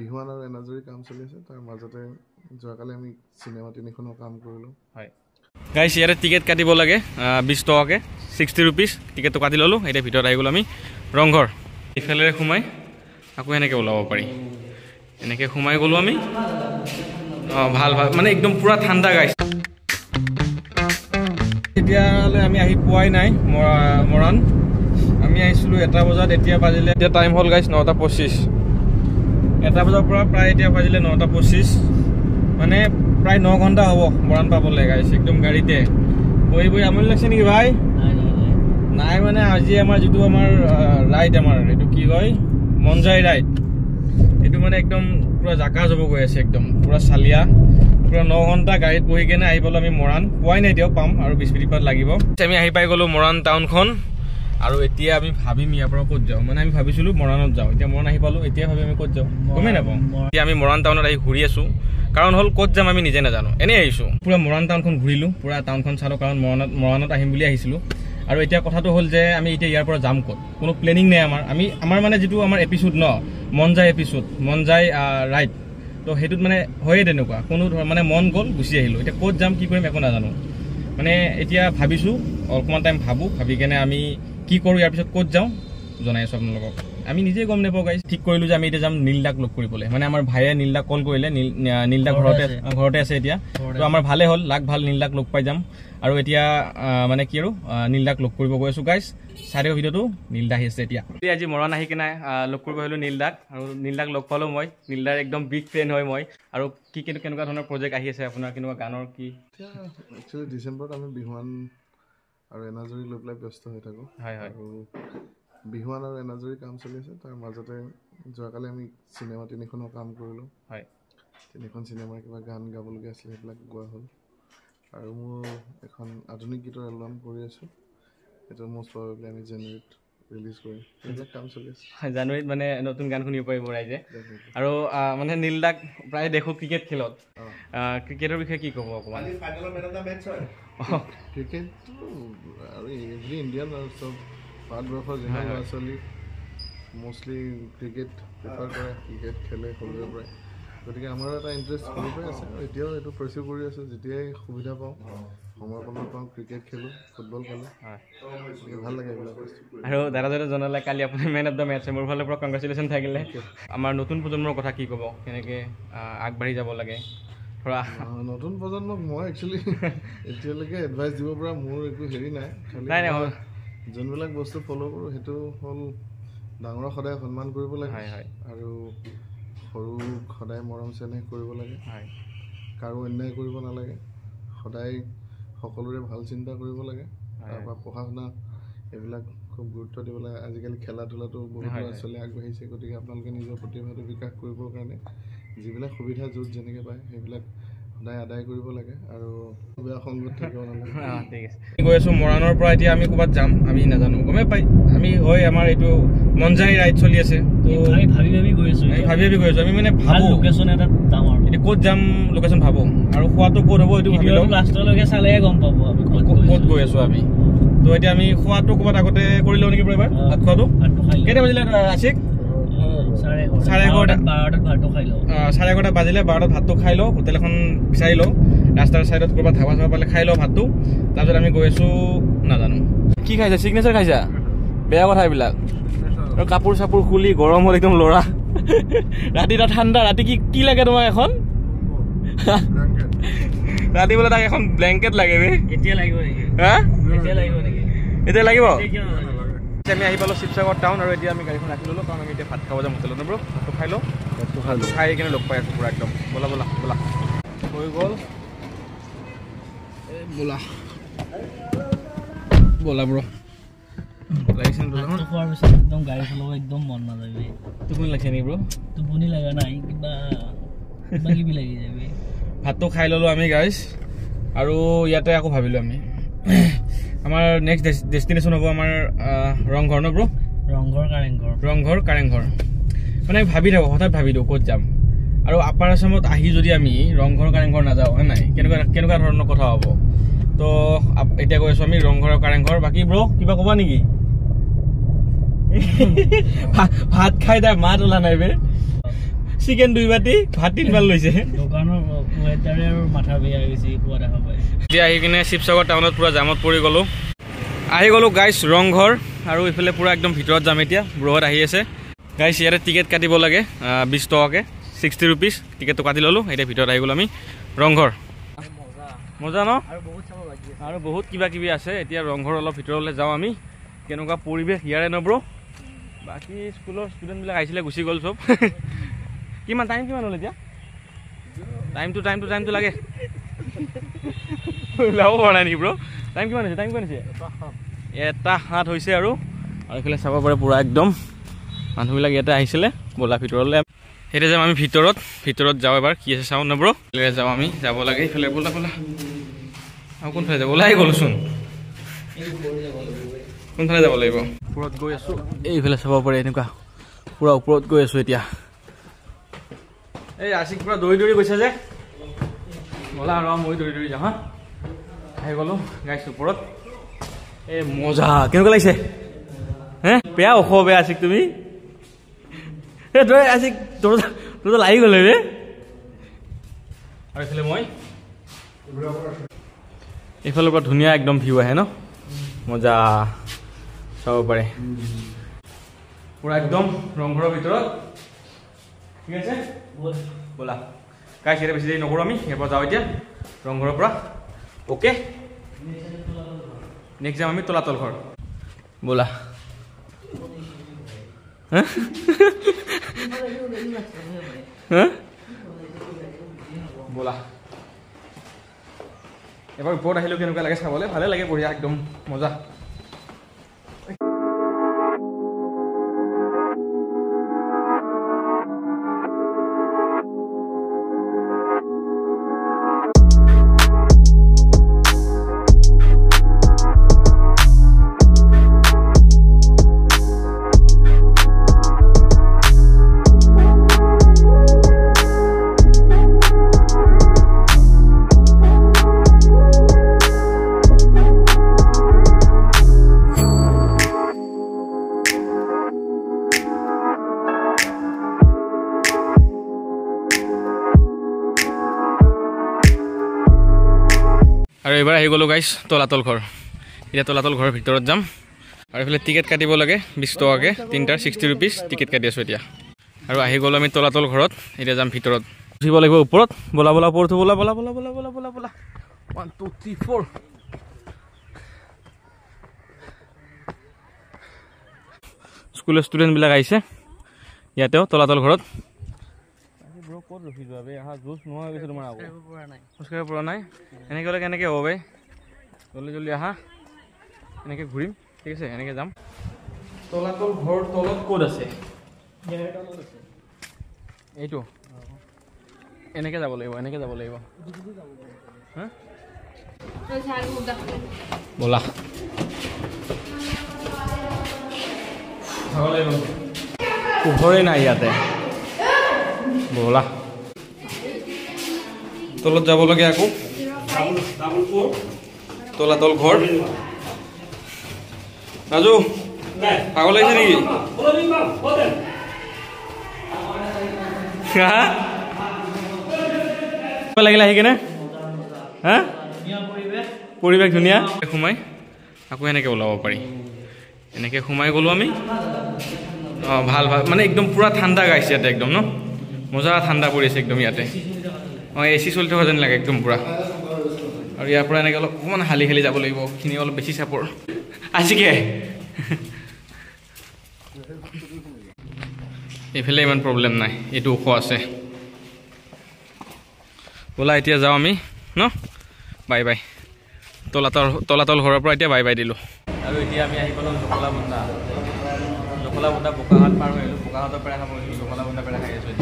বিহুৱান আৰু এনাজৰি কাম চলি আছে তাৰ মাজতে যোৱাকালি আমি সিনেমা তিনিখনৰ কাম কৰিলো হয় গাইস ইয়াৰে টিকেট কাটিব লাগে 20 টকাকে 60 रुपीस টিকেটটো কাটি ললো এটা ভিতৰত আহি গ'ল আমি ৰংঘৰ ইফালে সোমাই আকৌ এনেকে ওলাব পাৰি এনেকে সোমাই গ'লো আমি ভাল ভাল মানে একদম পুৰা ঠাণ্ডা গাইস এতিয়ালে আমি আহি পোৱাই নাই মৰাণ আমি আহিছিলো 1টা বজাত এতিয়া বাজিলে এতিয়া টাইম হ'ল গাইস 9:25 1টা বজাৰ পৰা প্ৰায় এতিয়া বাজিলে 9:25 মানে প্ৰায় 9 ঘণ্টা হ'ব মৰাণ পাবলৈ গাইস একদম গাড়ীতে বহি আমনি লাগছে নেকি ভাই নাই মানে আজি আমাৰ যেটো আমাৰ ৰাইড আমাৰ এটো কি কয় মনজাই ৰাইড এটো মানে একদম পুৰা জাকা যাব গৈ আছে একদম পুৰা চালিয়া পুৰা 9 ঘণ্টা গাড়ীত বহি কেনে আহি পালো আমি মৰাণ পোৱাই নাই দিও পাম আৰু 20 মিনিট পাত লাগিব আমি আহি পাই গলো মৰাণ টাউনখন আৰু এতিয়া আমি ভাবিম ইয়াৰ পৰা ক'ত যাওঁ মানে আমি ভাবিছিলো মৰাণত যাওঁ এতিয়া মৰাণ আহি পালো এতিয়া ভাবি আমি ক'ত যাওঁ গমেই নাপাওঁ এতিয়া আমি মৰাণ টাউনত আহি ঘূৰি আছো কাৰণ হল ক'ত যাম আমি নিজে নাজানো এনে আহিছো পুৰা মৰাণ টাউনখন ঘূৰিলো পুৰা টাউনখন চালো কাৰণ মৰাণত আহিম বুলি আহিছিলো আৰু এতিয়া কথাটো হল যে আমি এতিয়া ইয়াৰ পৰা যাম ক'ত কোনো প্লেনিং নাই আমাৰ মানে যেটো আমাৰ এপিসোড ন মনজাই এপিসোড মনজাই ৰাইট তো হেতুত মানে হয়ে তেনেকুৱা কোনো মানে মন গল গুছি আহিলো এতিয়া ক'ত যাম কি কৰিম একো নাজানো মানে এতিয়া ভাবিছো অলপমান টাইম ভাবি কেনে আমি কি কৰো ইয়াৰ পিছত ক'ত যাওঁ জনাই সব লগক আমি নিজে গম নেপাও গাইস ঠিক কৰিলো যে আমি এতিয়া যাম নীলদাক লগ কৰিবলৈ মানে আমাৰ ভাইয়ে নীলদাক কল কৰিলে নীলদা ঘৰতে আছে এতিয়া তো আমাৰ ভালে হল লাগ ভাল নীলদাক লগ পাই যাম আৰু এতিয়া মানে কি আৰু নীলদাক লগ কৰিব গৈ আছো গাইস চাৰিও ভিডিওটো নীলদা আহিছে এতিয়া আজি মৰাণ আহি কিনে লগ কৰিব হলো নীলদাক আৰু নীলদাক লগ পালো মই নীলদাৰ একদম বিগ ফ্ৰেণ্ড হয় মই আৰু কি কেনেকুৱা ধৰণৰ প্ৰজেক্ট আহি আছে আপোনাৰ কেনেকুৱা গানৰ কি একচুয়ালি ডিসেম্বৰত আমি বিহুৱান আৰু এনাজৰি লৈ পেলাই ব্যস্ত হৈ থাকো হয় আৰু বিহুৱান আৰু এনাজৰি কাম চলি আছে তাৰ মাজতে যোৱাকালি আমি সিনেমা তিনিখনৰ কাম কৰিলো হয় তিনিখন সিনেমাৰ কিবা গান গাবলগীয়া আছিল সেইবিলাক গোৱা হ'ল আৰু মোৰ এখন আধুনিক গীতৰ এলবাম কৰি আছো এটা মোষ্ট প্ৰবাবলি আমি জানুৱাৰীত ৰিলিজ কৰিম এইবিলাক কাম চলি আছে জানুৱাৰীত মানে নতুন গান শুনিব পাৰিব ৰাইজে আৰু মানে নীলদাক প্ৰায় দেখো ক্ৰিকেট খেলত ক্ৰিকেটৰ বিষয়ে কি ক'ব অকমান ফাইনেলৰ মেন অফ দা মেচ হয় ক্ৰিকেটটো আৰু এভৰি ইণ্ডিয়ান আৰু সব ভাৰতবৰ্ষৰ যিমান ল'ৰা ছোৱালী মোষ্টলি ক্ৰিকেট প্ৰিফাৰ কৰে ক্ৰিকেট খেলে সৰুৰে পৰাই গতিকে আমাৰো এটা ইণ্টাৰেষ্ট সৰুৰ পৰাই আছে আৰু এতিয়াও এইটো পাৰ্চিউ কৰি আছো যেতিয়াই সুবিধা পাওঁ সময় পাওঁ ক্ৰিকেট খেলো ফুটবল খেলো ভাল লাগে এইবিলাক আৰু দাদাজনে জনালে কালি আপুনি মেন অফ দ্য মেচ মোৰ ফালৰ পৰা কংগ্ৰেচুলেশ্যন থাকিলে আমাৰ নতুন প্ৰজন্মৰ কথা কি ক'ব কেনেকৈ আগবাঢ়ি যাব লাগে ধৰা নতুন প্ৰজন্মক মই একচুৱেলি এতিয়ালৈকে এডভাইচ দিব পৰা মোৰ একো হেৰি নাই নাই যোনবিলাক বস্তু ফ'ল' কৰোঁ সেইটো হ'ল ডাঙৰক সদায় সন্মান কৰিব লাগে আৰু সৰুক সদায় মৰম চেনেহ কৰিব লাগে কাৰো অন্যায় কৰিব নালাগে সদায় সকলোৰে ভাল চিন্তা কৰিব লাগে তাৰপৰা পঢ়া শুনা এইবিলাক খুব গুৰুত্ব দিব লাগে আজিকালি খেলা ধূলাটো বহুত ল'ৰা ছোৱালী আগবাঢ়িছে গতিকে আপোনালোকে নিজৰ প্ৰতিভাটো বিকাশ কৰিবৰ কাৰণে যিবিলাক সুবিধা য'ত যেনেকৈ পায় সেইবিলাক সদায় আদায় কৰিব লাগে আৰু বেয়া সংগত থাকিব নালাগে ঠিক আছে গৈ আছোঁ মৰাণৰ পৰা এতিয়া আমি ক'ৰবাত যাম আমি নাজানো গমেই পাই আমি হয় আমাৰ এইটো মনজাই ৰাইড চলি আছে তো আমি ভাবি গৈ আছোঁ আমি মানে ভাবোঁ লোকেশ্যন এটা যাম আৰু এতিয়া ক'ত যাম লোকেশ্যন ভাবোঁ আৰু খোৱাটো ক'ত হ'ব এইটো ভাবি লওঁ লাষ্টলৈকে চালেহে গম পাব আমি ক'ত গৈ আছোঁ আমি তো এতিয়া আমি খোৱাটো ক'ৰবাত আগতে কৰি লওঁ নেকি এবাৰ ভাত খোৱাটো কেইটা বাজিলে আশিক 11:30 বাজিলে 12টাত ভাতটো খাই লওঁ হোটেল এখন বিচাৰি লওঁ ৰাস্তাৰ চাইডত ক'ৰবাত ধাবা চাবা পালে খাই লওঁ ভাতটো তাৰপিছত আমি গৈ আছোঁ নাজানো কি খাইছা চিগনেচাৰ খাইছা বেয়া কথা এইবিলাক আৰু কাপোৰ চাপোৰ খুলি গৰম হ'ল একদম ল'ৰা ৰাতি তাত ঠাণ্ডা ৰাতি কি লাগে তোমাক এখন ৰাতি বোলে তাক এখন ব্লেংকেট লাগে এতিয়া লাগিব নেকি এতিয়া লাগিব আমি আহি পালোঁ শিৱসাগৰ টাউন আৰু এতিয়া আমি গাড়ীখন ৰাখি ল'লোঁ কাৰণ আমি এতিয়া ভাত খাব যাম হোটেলত ন ভাতটো খাই লওঁ খাই কিনে লগ পাই আছোঁ পুৰা একদম ব'লা হৈ গ'ল ব'লা ব্ৰ লাগিছে খোৱাৰ পিছত একদম গাড়ী চলাব একদম মন নাযায় টোপনি লাগিছে নেকি ব্ৰ টোপনি লগা নাই কিবা লাগি যাবি ভাতটো খাই ল'লোঁ আমি গাইজ আৰু ইয়াতে আকৌ ভাবিলোঁ আমি আমাৰ নেক্সট ডেষ্টিনেশ্যন হ'ব আমাৰ ৰংঘৰ ন ব্ৰ ৰংঘৰ কাৰেংঘৰ মানে আমি ভাবি থাকোঁ হঠাৎ ভাবি দিওঁ ক'ত যাম আৰু আপাৰ আছামত আহি যদি আমি ৰংঘৰ কাৰেংঘৰ নাযাওঁ হয় নাই কেনেকুৱা ধৰণৰ কথা হ'ব তো এতিয়া গৈ আছোঁ আমি ৰংঘৰ আৰু কাৰেংঘৰ বাকী ব্ৰ কিবা ক'বা নেকি ভাত খাই তাই মাত ওলা নাই বে চিকেন 2 বাটি ভাত 3 বাৰ লৈছে দোকানৰ ৱেটাৰে আৰু মাথা বেয়া গৈছে পুৱা দেখা পাই এতিয়া আহি কিনে শিৱসাগৰ টাউনত পুৰা জামত পৰি গ'লো আহি গ'লো গাইছ ৰংঘৰ আৰু ইফালে পুৰা একদম ভিতৰত যাম এতিয়া ব্ৰহত আহি আছে গাইছ ইয়াতে টিকেট কাটিব লাগে 20 টকাকে 60 रुपीस টিকেটটো কাটি ললো এতিয়া ভিতৰত আহি গ'লো আমি ৰংঘৰ মজা ন আৰু বহুত কিবা কিবি আছে এতিয়া ৰংঘৰ অলপ ভিতৰলৈ যাওঁ আমি কেনেকুৱা পৰিৱেশ ইয়াৰে ন ব্ৰ বাকি স্কুলৰ ষ্টুডেণ্টবিলাক আহিছিলে গুচি গ'ল চব কিমান টাইম কিমান হ'ল এতিয়া টাইমটো লাগে ওলাব পৰা নাই নেকি ব্ৰ টাইম কিমান হৈছে এটা 7 হৈছে আৰু এইফালে চাব পাৰে পুৰা একদম মানুহবিলাক ইয়াতে আহিছিলে বলা ভিতৰলৈ এতিয়া যাম আমি ভিতৰত যাওঁ এবাৰ কি আছে চাওঁ ন ব্ৰ যাওঁ আমি যাব লাগে এইফালে বলা আৰু কোনফালে যাব ওলাই গ'লোচোন কোনফালে যাব লাগিব ওপৰত গৈ আছোঁ এইফালে চাব পাৰে এনেকুৱা পুৰা ওপৰত গৈ আছোঁ এতিয়া এই আশিক পুৰা দৌৰি গৈছে যে বলা আৰু মই দৌৰি যাওঁ হা আহি গ'লো গাইছ ওপৰত এই মজা কেনেকুৱা লাগিছে হে বেয়া ওখ বেয়া আশিক তুমি এই তই আশিক তোৰ লাগি গ'লে ৰে আৰু এইফালে মই এইফালৰ পৰা ধুনীয়া একদম ভিউ আহে ন মজা চাব পাৰে পুৰা একদম ৰংঘৰৰ ভিতৰত ঠিক আছে ব'লা গাইছ এতিয়া বেছি দেৰি নকৰোঁ আমি ইয়াৰ পৰা যাওঁ এতিয়া ৰংঘৰৰ পৰা অ'কে নেক্সট যাম আমি তলাতল ঘৰ ব'লা ব'লা এবাৰ ওপৰত আহিলেও কেনেকুৱা লাগে চাবলৈ ভালে লাগে বঢ়িয়া একদম মজা আৰু এবাৰ আহি গ'লো গাইছ তলাতল ঘৰ এতিয়া তলাতল ঘৰৰ ভিতৰত যাম আৰু এইফালে টিকেট কাটিব লাগে 20 টকাকে তিনিটাৰ 60 रुपीस টিকেট কাটি আছোঁ এতিয়া আৰু আহি গ'লো আমি তলাতল ঘৰত এতিয়া যাম ভিতৰত উঠিব লাগিব ওপৰত বলা ওপৰত বলা 1 2 3 4 স্কুলৰ ষ্টুডেণ্টবিলাক আহিছে ইয়াতেও তলাতল ঘৰত ক'ত ৰখি যোৱা বে আহা জোচ নোহোৱা হৈ গৈছে তোমাৰ আকৌ খোজকাঢ়িব পৰা নাই এনেকৈ হ'লে কেনেকৈ হ'ব বে জলদি আহা এনেকৈ ঘূৰিম ঠিক আছে এনেকৈ যাম তলাতল ঘৰ তলত ক'ত আছে এইটো এনেকৈ যাব লাগিব হা ব'লা পোহৰে নাই ইয়াতে ব'লা তলত যাব লাগে আকৌ তলাতল ঘৰ ৰাজু পাগল লাগিছে নেকি লাগিলে আহি কেনে হা পৰিৱেশ ধুনীয়া সোমাই আকৌ এনেকৈ ওলাব পাৰি এনেকৈ সোমাই গ'লোঁ আমি অঁ ভাল মানে একদম পূৰা ঠাণ্ডা গাইছে ইয়াতে একদম ন মজা ঠাণ্ডা পৰিছে একদম ইয়াতে অঁ এ চি চলি থকা যেন লাগে একদম পূৰা আৰু ইয়াৰ পৰা এনেকৈ অলপ অকণমান হালি যাব লাগিব খিনি অলপ বেছি চাপৰ আজিকে এইফালে ইমান প্ৰব্লেম নাই এইটো ওখ আছে ব'লা এতিয়া যাওঁ আমি ন বাই তলাতল ঘৰৰ পৰা এতিয়া বাই দিলোঁ আৰু এতিয়া আমি আহি পালোঁ জখলাবন্ধা বোকাহাট পাৰ হৈ আহিলোঁ বোকাহাটৰ পৰা খাব আহিলোঁ জখলাবন্ধা পৰা খাই আছোঁ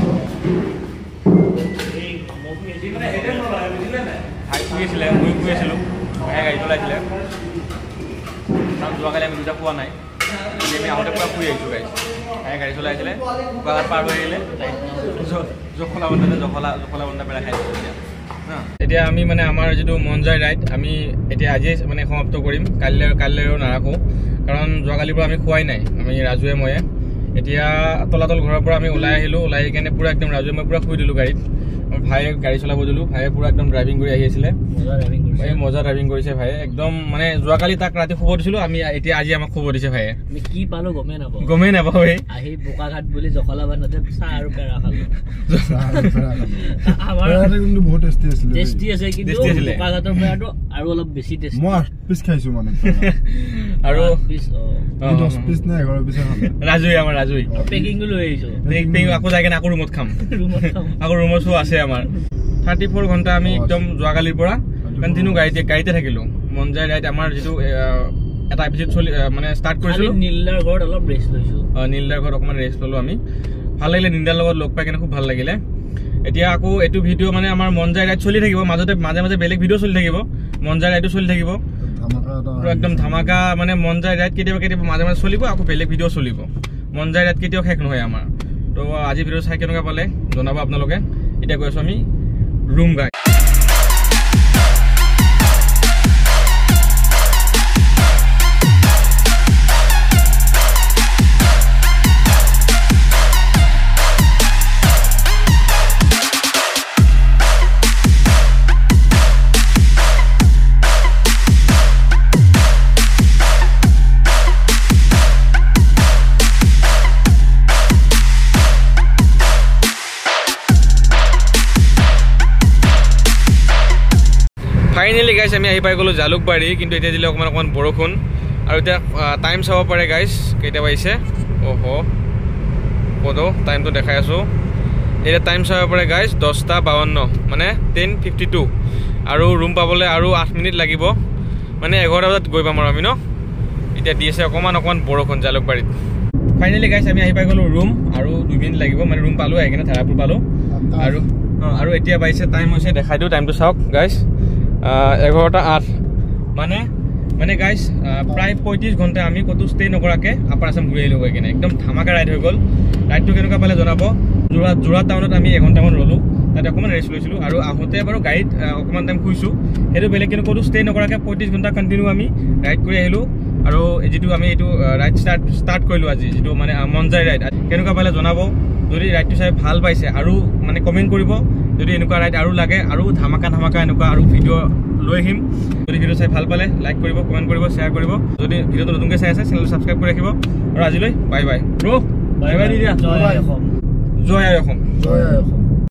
ভাই শুই আছিলে মই শুই আছিলোঁ ভাই গাড়ী চলাইছিলে কাৰণ যোৱাকালি আমি দুটা পোৱা নাই আমি আহোঁতে পৰা শুই আহিছোঁ গাড়ী চলাইছিলে বোকাহাট পাৰ হৈ আহিলে জখলাবন্ধা পৰা খাই আছোঁ এতিয়া আমি মানে আমাৰ যিটো মনজাই ৰাইড আমি এতিয়া আজিয়ে মানে সমাপ্ত কৰিম কাইলৈও নাৰাখোঁ কাৰণ যোৱাকালিৰ পৰা আমি খোৱাই নাই আমি ৰাজুৱে ময়ে এতিয়া তলাতল ঘৰৰ পৰা আমি ওলাই আহিলোঁ ওলাই আহি কেনে পুৰা একদম ৰাজু মই পুৰা শুই দিলোঁ গাড়ীত ভাইয়ে গাড়ী চলাব দিলোঁ ভাইয়ে পুৰা একদম ড্ৰাইভিং কৰি আহি আছিলে মজা ড্ৰাইভিং কৰিছে ভাইয়ে একদম মানে যোৱাকালি তাক ৰাতি শুব দিছিলোঁ আমি এতিয়া আজি আমাক শুব দিছে ভাইয়ে কি পালো গমেই নাপাওঁ আহি বোকাঘাট বুলি জখলা বান্ধতে চাহ আৰু পেৰা খালো আমাৰ কিন্তু বহুত টেষ্টি আছিল টেষ্টি আছে কিন্তু বোকাঘাটৰ পেৰাটো আৰু অলপ বেছি টেষ্টি মই 8 পিচ খাইছো মানে আৰু 10 পিচ নাই ঘৰৰ পিছে ৰাজুই আমাৰ ৰাজুই পেকিং লৈ আহিছো আকৌ যাই কেনে আকৌ ৰুমত খাম আকৌ ৰুমৰ শো আছে আমাৰ 34 ঘণ্টা আমি একদম যোৱাকালিৰ পৰা কণ্টিনিউ গাড়ীতে থাকিলোঁ মন যায় ৰাইড আমাৰ যিটো এটা এপিছড চলি মানে ষ্টাৰ্ট কৰিছিলোঁ নীলদাৰ ঘৰত অলপ ৰেষ্ট লৈছোঁ নীলদাৰ ঘৰত অকণমান ৰেষ্ট ল'লোঁ আমি ভাল লাগিলে নীলদাৰ লগত লগ পাই কেনে খুব ভাল লাগিলে এতিয়া আকৌ এইটো ভিডিঅ' মানে আমাৰ মন যায় ৰাইড চলি থাকিব মাজে মাজে বেলেগ ভিডিঅ' চলি থাকিব মন যায় ৰাইডো চলি থাকিব একদম ধামাকা মানে মন যায় ৰাইড কেতিয়াবা মাজে মাজে চলিব আকৌ বেলেগ ভিডিঅ' চলিব মন যায় ৰাইড কেতিয়াও শেষ নহয় আমাৰ তো আজি ভিডিঅ' চাই কেনেকুৱা পালে জনাব আপোনালোকে এতিয়া গৈ আছোঁ আমি ৰুম গাই ফাইনেলি গাইছ আমি আহি পাই গ'লোঁ জালুকবাৰী কিন্তু এতিয়া দিলে অকণমান বৰষুণ আৰু এতিয়া টাইম চাব পাৰে গাইছ কেতিয়া পাইছে অহ' ক'তো টাইমটো দেখাই আছোঁ এতিয়া টাইম চাব পাৰে গাইছ 10:52 মানে 10:52 আৰু ৰুম পাবলৈ আৰু 8 মিনিট লাগিব মানে 11টা বজাত গৈ পাম আৰু আমি ন এতিয়া দি আছে অকণমান বৰষুণ জালুকবাৰীত ফাইনেলি গাইছ আমি আহি পাই গ'লোঁ ৰুম আৰু 2 মিনিট লাগিব মানে ৰুম পালোঁ আহি কিনে ধাৰাপুৰ পালোঁ আৰু এতিয়া পাইছে টাইম হৈছে দেখাই দিওঁ টাইমটো চাওক গাইছ 11:08 মানে গাইছ প্ৰায় 35 ঘণ্টা আমি ক'তো ষ্টে নকৰাকৈ আপাৰ আছাম ঘূৰি আহিলোঁ গৈ কিনে একদম ধামাকা ৰাইড হৈ গ'ল ৰাইডটো কেনেকুৱা পালে জনাব যোৰহাট টাউনত আমি এঘণ্টামান ৰ'লোঁ তাতে অকণমান ৰেষ্ট লৈছিলোঁ আৰু আহোঁতে বাৰু গাড়ীত অকণমান টাইম শুইছোঁ সেইটো বেলেগ কিন্তু ক'তো ষ্টে নকৰাকৈ 35 ঘণ্টা কণ্টিনিউ আমি ৰাইড কৰি আহিলোঁ আৰু যিটো আমি এইটো ৰাইড ষ্টাৰ্ট কৰিলোঁ আজি যিটো মানে মন যায় ৰাইড কেনেকুৱা পালে জনাব যদি ৰাইডটো চাই ভাল পাইছে আৰু মানে কমেণ্ট কৰিব যদি এনেকুৱা ৰাইড আৰু লাগে আৰু ধামাকা এনেকুৱা আৰু ভিডিঅ' লৈ আহিম যদি ভিডিঅ' চাই ভাল পালে লাইক কৰিব কমেণ্ট কৰিব শ্বেয়াৰ কৰিব যদি ভিডিঅ'টো নতুনকৈ চাই আছে চেনেলটো ছাবস্ক্ৰাইব কৰি ৰাখিব আৰু আজিলৈ bye bye bro' bye by the দিয়া জয় আই অসম জয় আই অসম